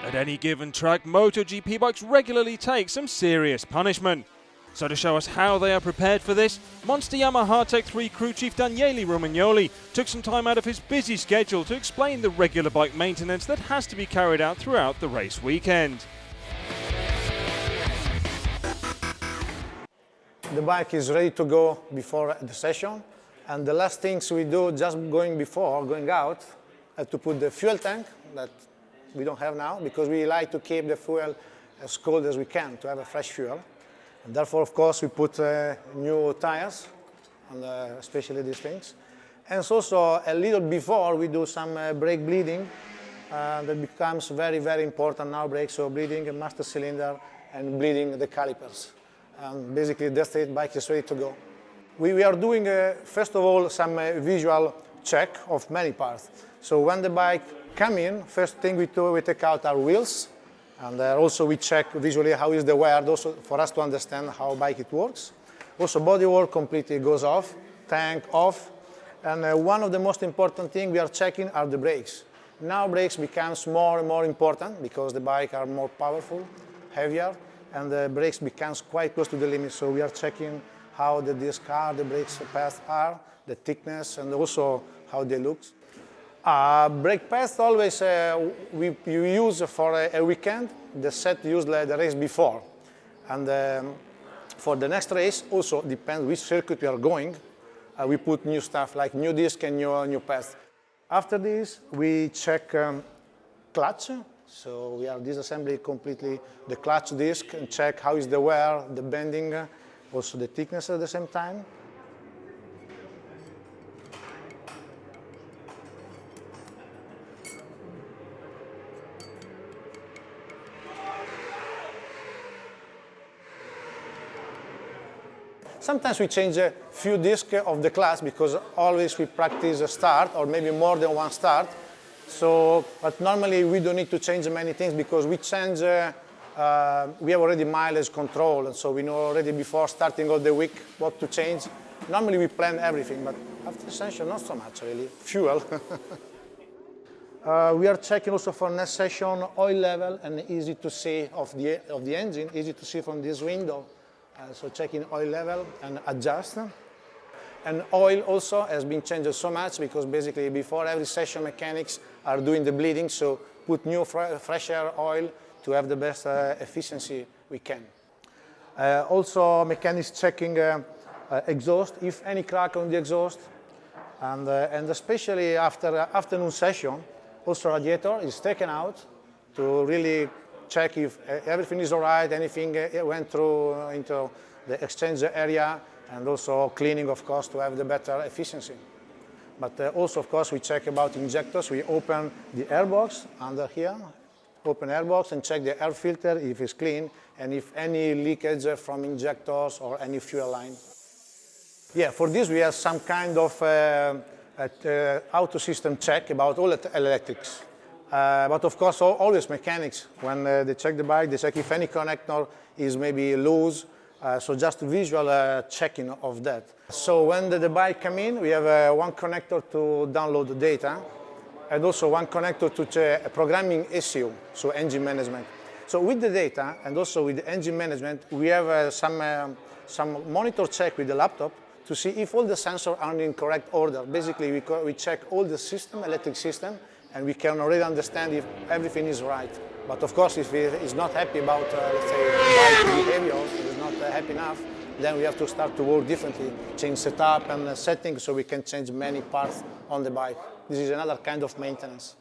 At any given track, MotoGP bikes regularly take some serious punishment. So to show us how they are prepared for this, Monster Yamaha Tech 3 crew chief Daniele Romagnoli took some time out of his busy schedule to explain the regular bike maintenance that has to be carried out throughout the race weekend. The bike is ready to go before the session, and the last things we do just going out, to put the fuel tank that we don't have now, because we like to keep the fuel as cold as we can to have a fresh fuel. And therefore, of course, we put new tires, on especially these things. And also, a little before, we do some brake bleeding. That becomes very, very important now, brakes, so bleeding a master cylinder and bleeding the calipers. And basically, that's it, bike is ready to go. We are doing, first of all, some visual check of many parts. So when the bike comes in, first thing we do, we take out our wheels. And also we check visually how is the wear, also for us to understand how bike it works. Also bodywork completely goes off, tank off. And one of the most important things we are checking are the brakes. Now brakes becomes more and more important because the bike are more powerful, heavier, and the brakes becomes quite close to the limit. So we are checking how the disc are, the brakes paths are, the thickness, and also how they look. Brake pads always you use for a weekend the set used the race before. And for the next race, also depends which circuit we are going, we put new stuff like new disc and new pads. After this, we check clutch. So we are disassembling completely the clutch disc and check how is the wear, the bending, also the thickness at the same time. Sometimes we change a few discs of the clutch because always we practice a start or maybe more than one start. So, but normally we don't need to change many things because we change, we have already mileage control, and so we know already before starting of the week what to change. Normally we plan everything, but after session not so much really. Fuel. We are checking also for next session oil level and easy to see of the engine, easy to see from this window. So checking oil level and adjust. And oil also has been changed so much because basically before every session mechanics are doing the bleeding, so put new fresh air oil to have the best efficiency we can. Also mechanics checking exhaust, if any crack on the exhaust. And especially after afternoon session, also radiator is taken out to really check if everything is all right, anything went through into the exchange area, and also cleaning, of course, to have the better efficiency. But also, of course, we check about injectors. We open the airbox under here, open airbox and check the air filter if it's clean and if any leakage from injectors or any fuel line. Yeah, for this we have some kind of auto system check about all electrics. But of course, always mechanics, when they check the bike, they check if any connector is maybe loose, so just visual checking of that. So when the bike comes in, we have one connector to download the data, and also one connector to programming ECU, so engine management. So with the data, and also with the engine management, we have some monitor check with the laptop to see if all the sensors are in correct order. Basically, we check all the system, electric system, and we can already understand if everything is right. But of course, if he is not happy about, let's say, bike behavior, if he is not happy enough, then we have to start to work differently, change setup and settings so we can change many parts on the bike. This is another kind of maintenance.